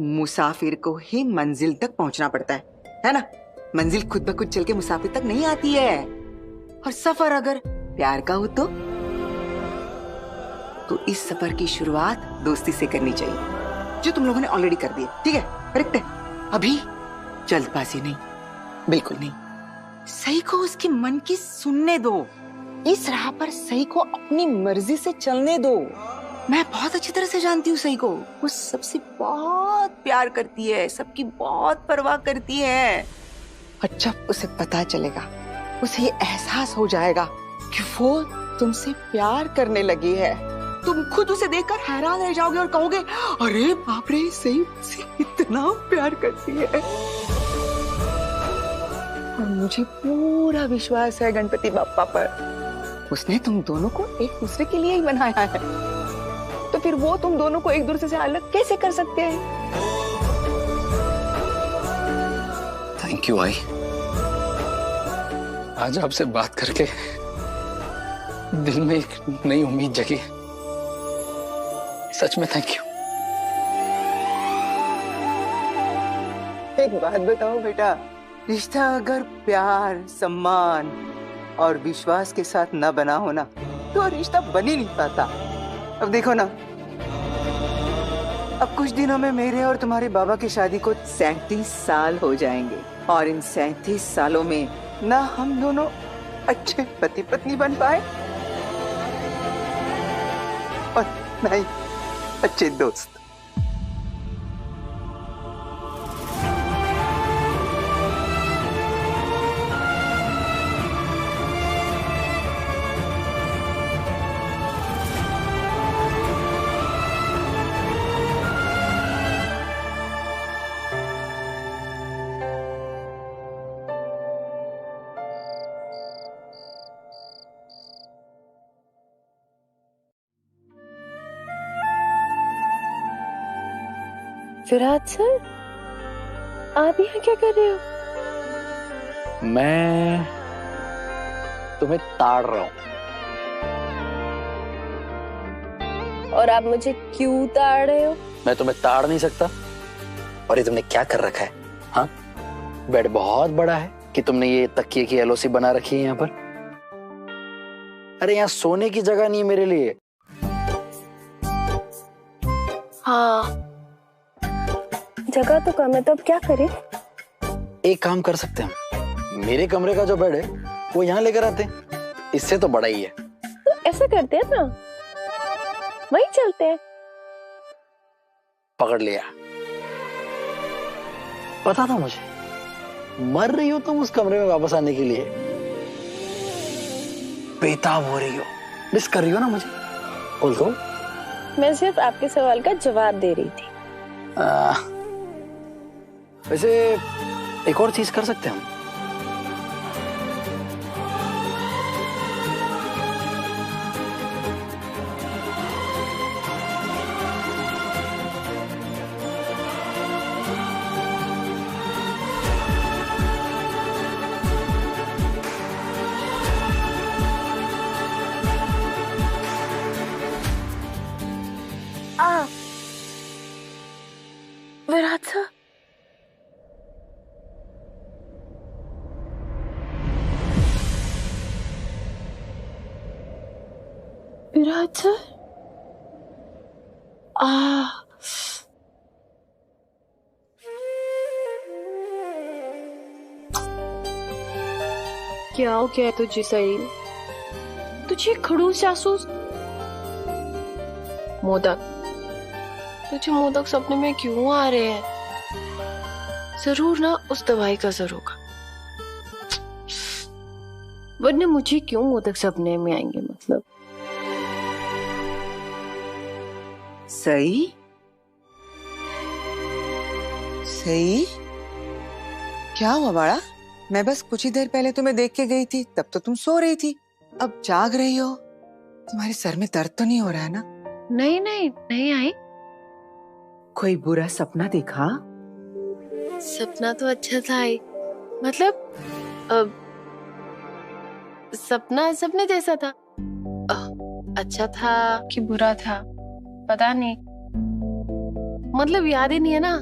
मुसाफिर को ही मंजिल तक पहुंचना पड़ता है ना? मंजिल खुद ब खुद चल के मुसाफिर तक नहीं आती है। और सफर अगर प्यार का हो तो इस सफर की शुरुआत दोस्ती से करनी चाहिए, जो तुम लोगों ने ऑलरेडी कर दी है। ठीक है, करेक्ट है। अभी जल्दबाजी नहीं, बिल्कुल नहीं। सही को उसके मन की सुनने दो। इस राह पर सही को अपनी मर्जी से चलने दो। मैं बहुत अच्छी तरह से जानती हूँ सही को। वो सबसे बहुत प्यार करती है, सबकी बहुत परवाह करती है। और जब उसे पता चलेगा, उसे ये एहसास हो जाएगा कि वो तुमसे प्यार करने लगी है, तुम खुद उसे देखकर हैरान रह जाओगे और कहोगे, अरे बाप रे, सही मुझसे इतना प्यार करती है। और मुझे पूरा विश्वास है गणपति बाप्पा पर, उसने तुम दोनों को एक दूसरे के लिए ही बनाया है। तो फिर वो तुम दोनों को एक दूसरे से अलग कैसे कर सकते हैं? थैंक यू आई। आज आपसे बात करके दिल में एक नई उम्मीद जगी। सच में थैंक यू। एक बात बताओ बेटा, रिश्ता अगर प्यार, सम्मान और विश्वास के साथ न बना हो ना, तो रिश्ता बन ही नहीं पाता। अब देखो ना, अब कुछ दिनों में मेरे और तुम्हारे बाबा की शादी को 37 साल हो जाएंगे। और इन 37 सालों में ना हम दोनों अच्छे पति पत्नी बन पाए और ना ही अच्छे दोस्त। विराट सर, आप यहाँ क्या कर रहे हो? मैं तुम्हें ताड़ रहा हूं। और आप मुझे क्यों ताड़ रहे हो? मैं तुम्हें ताड़ नहीं सकता। और ये तुमने क्या कर रखा है? हाँ, बेड बहुत बड़ा है कि तुमने ये तकिए की एलओसी बना रखी है यहाँ पर? अरे यहाँ सोने की जगह नहीं है मेरे लिए। हाँ, जगह तो कम है, तो अब क्या करें? एक काम कर सकते हैं, मेरे कमरे का जो बेड है वो यहाँ लेकर आते हैं, इससे तो बड़ा ही है। तो ऐसा करते हैं ना, वहीं चलते हैं। पकड़ लिया। पता था मुझे, मर रही हो तुम उस कमरे में वापस आने के लिए, बेताब हो रही हो, मिस कर रही हो ना मुझे। बोल दो। मैं सिर्फ आपके सवाल का जवाब दे रही थी। वैसे एक और चीज कर सकते हैं हम। विराट सर, विराट सर, क्या हो गया तुझे सही? तुझे खड़ूस जासूस मोदक, तुझे मोदक सपने में क्यों आ रहे हैं? जरूर ना उस दवाई का असर होगा, वरना मुझे क्यों मोदक सपने में आएंगे? मतलब सही सही, क्या हुआ बाड़ा? मैं बस कुछ ही देर पहले तुम्हें देख के गई थी, तब तो तुम सो रही थी, अब जाग रही हो। तुम्हारे सर में दर्द तो नहीं हो रहा है ना? नहीं नहीं नहीं आई। कोई बुरा सपना देखा? सपना तो अच्छा था ही, मतलब सपना सपने जैसा था। अच्छा था कि बुरा था पता नहीं, मतलब याद ही नहीं है ना।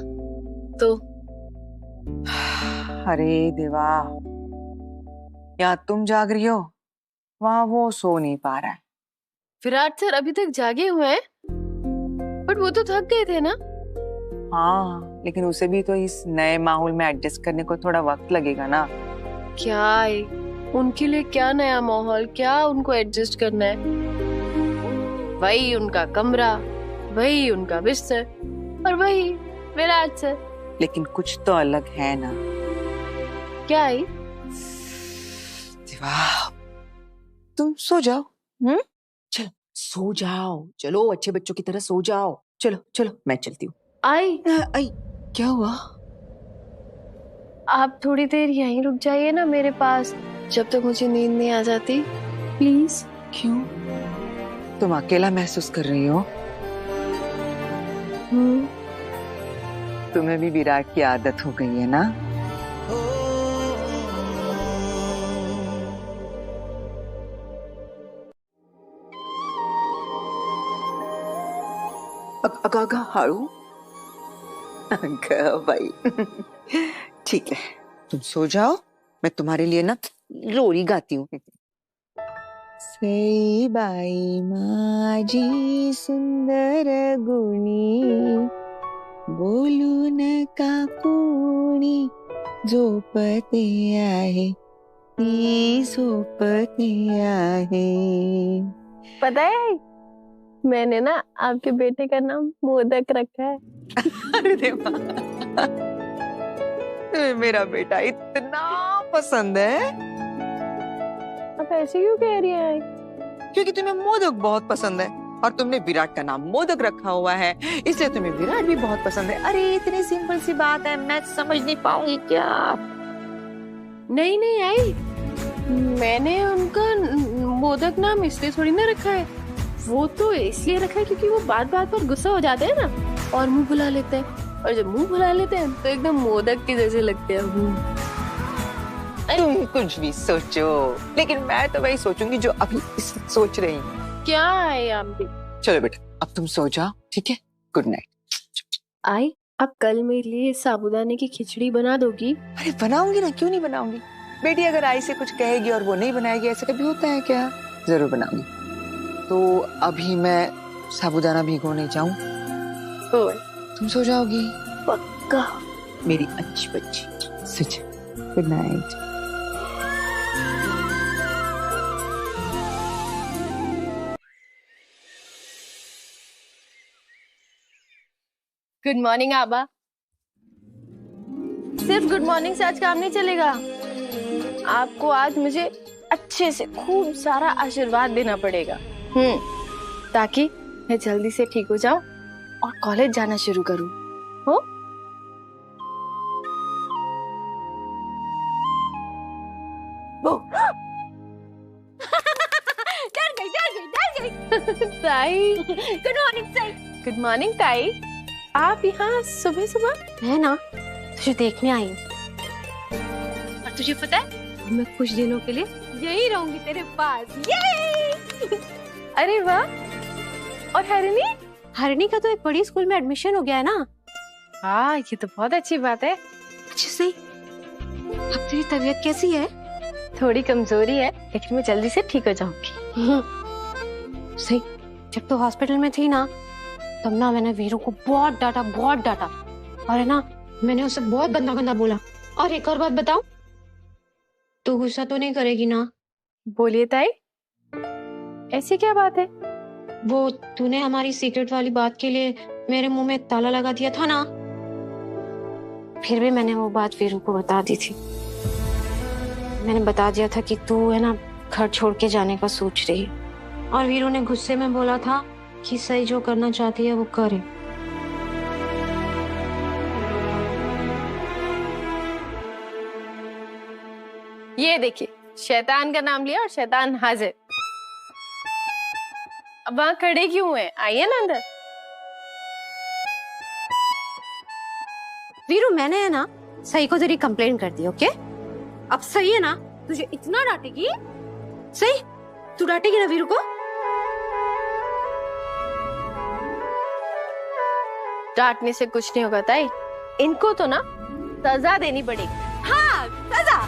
तो। अरे देवा, या तुम जाग रही हो, वहां वो सो नहीं पा रहा है। विराट सर अभी तक जागे हुए हैं, बट वो तो थक गए थे ना। हाँ, लेकिन उसे भी तो इस नए माहौल में एडजस्ट करने को थोड़ा वक्त लगेगा ना। क्या है उनके लिए, क्या नया माहौल, क्या उनको एडजस्ट करना है। वही उनका कमरा, वही उनका बिस्तर और वही विराट सर। लेकिन कुछ तो अलग है ना। क्या है? वाह, तुम सो जाओ। चलो सो जाओ, चलो अच्छे बच्चों की तरह सो जाओ। चलो चलो, मैं चलती हूँ। आई क्या हुआ? आप थोड़ी देर यहीं रुक जाइए ना मेरे पास, जब तक मुझे नींद नहीं आ जाती, प्लीज। क्यों? तुम अकेला महसूस कर रही हो? तुम्हें भी विराट की आदत हो गई है ना। अगा हारू भाई। ठीक है, तुम सो जाओ, मैं तुम्हारे लिए ना लोरी गाती हूँ। सई बाई माझी सुंदर गुणी, बोलू नका कोणी, झोपते आहे ती झोपते आहे। पता है, मैंने ना आपके बेटे का नाम मोदक रखा है। अरे देवा, मेरा बेटा इतना पसंद है। आप ऐसे क्यों कह रही हैं? क्योंकि तुम्हें मोदक बहुत पसंद है और तुमने विराट का नाम मोदक रखा हुआ है, इसलिए तुम्हें विराट भी बहुत पसंद है। अरे इतनी सिंपल सी बात है, मैं समझ नहीं पाऊंगी क्या? नहीं नहीं आई, मैंने उनका मोदक नाम इसलिए थोड़ी ना रखा है। वो तो इसलिए रखा है क्योंकि वो बात बात पर गुस्सा हो जाते हैं ना और मुंह फुला लेते हैं, और जब मुंह फुला लेते हैं तो एकदम मोदक के जैसे लगते हैं। तुम कुछ भी सोचो, लेकिन मैं तो वही सोचूंगी जो अभी इस वक्त सोच रही हूँ। क्या है आप भी? चलो बेटा, अब तुम सो जाओ, ठीक है? Good night. आई, आप कल मेरे लिए साबूदाने की खिचड़ी बना दोगी? अरे बनाऊंगी ना, क्यों नहीं बनाऊंगी। बेटी अगर आई से कुछ कहेगी और वो नहीं बनाएगी, ऐसा कभी होता है क्या? जरूर बनाऊंगी। तो अभी मैं साबूदाना भिगोने जाऊं? तुम सो जाओगी? पक्का। मेरी अच्छी बच्ची, सो जा। Good night. गुड मॉर्निंग आबा। सिर्फ गुड मॉर्निंग से आज काम नहीं चलेगा, आपको आज मुझे अच्छे से खूब सारा आशीर्वाद देना पड़ेगा, ताकि मैं जल्दी से ठीक हो जाऊं और कॉलेज जाना शुरू करूं। हो? डर गई। ताई, गुड मॉर्निंग ताई। गुड मॉर्निंग ताई। आप यहाँ सुबह सुबह? है ना, तुझे देखने आई हूँ। और तुझे पता है, मैं कुछ दिनों के लिए यही रहूंगी तेरे पास। ये अरे वाह। और हरिणी? हरिणी का तो एक बड़ी स्कूल में एडमिशन हो गया है ना। हाँ, ये तो बहुत अच्छी बात है। अच्छा सही, अब तेरी तबीयत कैसी है? थोड़ी कमजोरी है, लेकिन मैं जल्दी से ठीक हो जाऊंगी। सही, जब तू हॉस्पिटल में थी ना, तब ना मैंने वीरू को बहुत डांटा और है ना, मैंने उसे बहुत गंदा गंदा बोला। और एक और बात बताऊं, तू गुस्सा तो नहीं करेगी ना? बोलिए ताई, ऐसी क्या बात है? वो तूने हमारी सीक्रेट वाली बात के लिए मेरे मुंह में ताला लगा दिया था ना, फिर भी मैंने वो बात वीरू को बता दी थी। मैंने बता दिया था कि तू है ना घर छोड़ के जाने का सोच रही है, और वीरू ने गुस्से में बोला था कि सही जो करना चाहती है वो करे। ये देखिए, शैतान का नाम लिया और शैतान हाजिर। अब वहां खड़े क्यों हैं? आइए ना अंदर। वीरू, मैंने है ना सही को तेरी कंप्लेन कर दी, ओके? अब सही है ना तुझे इतना डांटेगी? सही, तू डांटेगी ना वीरू को? डांटने से कुछ नहीं होगा ताई, इनको तो ना सजा देनी पड़ेगी। हाँ, सजा।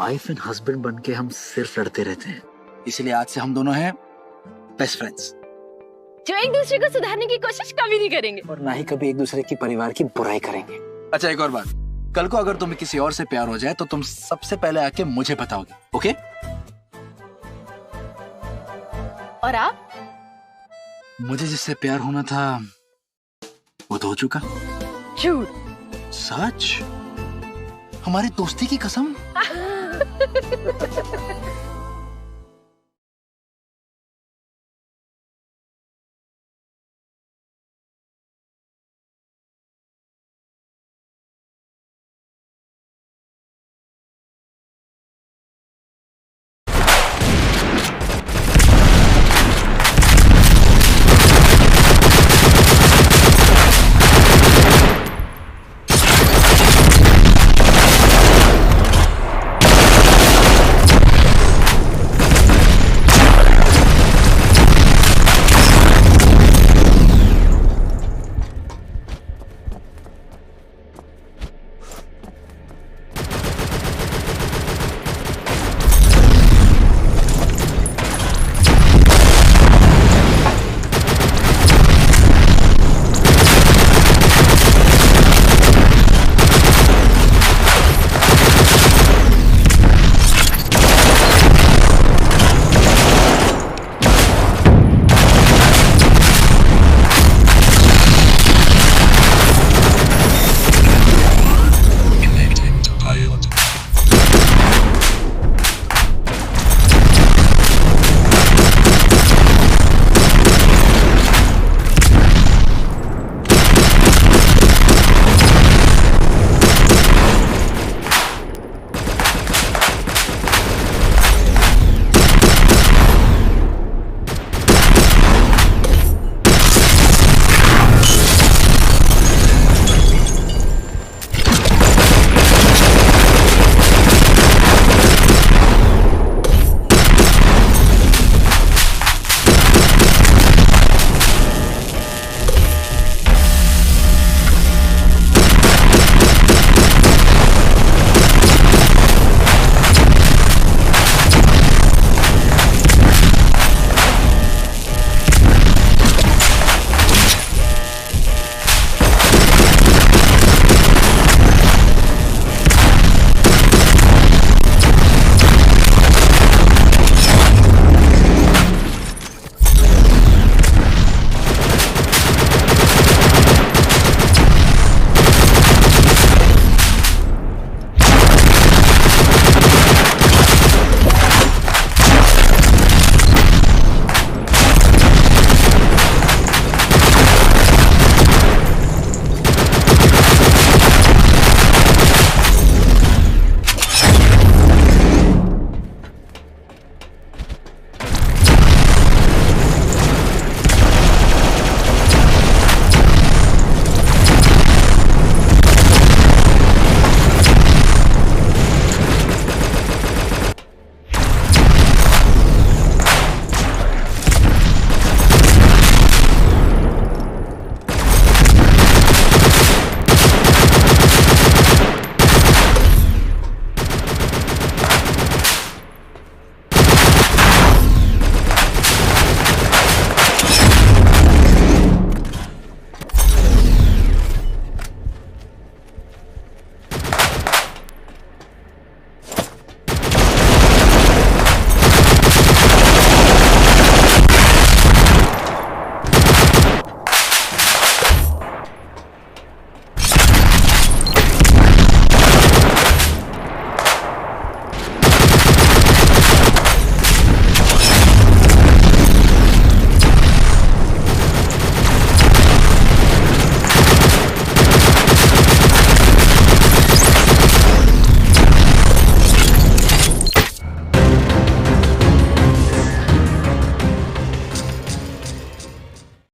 वाइफ एंड हस्बैंड बनके हम सिर्फ लड़ते रहते हैं, इसलिए आज से हम दोनों हैं बेस्ट फ्रेंड्स, जो एक दूसरे को सुधारने की कोशिश कभी नहीं करेंगे और ना ही कभी एक दूसरे की परिवार की बुराई करेंगे। अच्छा, एक और बात, कल को अगर तुम्हें किसी और से प्यार हो जाए तो तुम सबसे पहले आके मुझे बताओगे, ओके? और आप? मुझे जिससे प्यार होना था वो तो हो चुका। झूठ। सच? हमारी दोस्ती की कसम।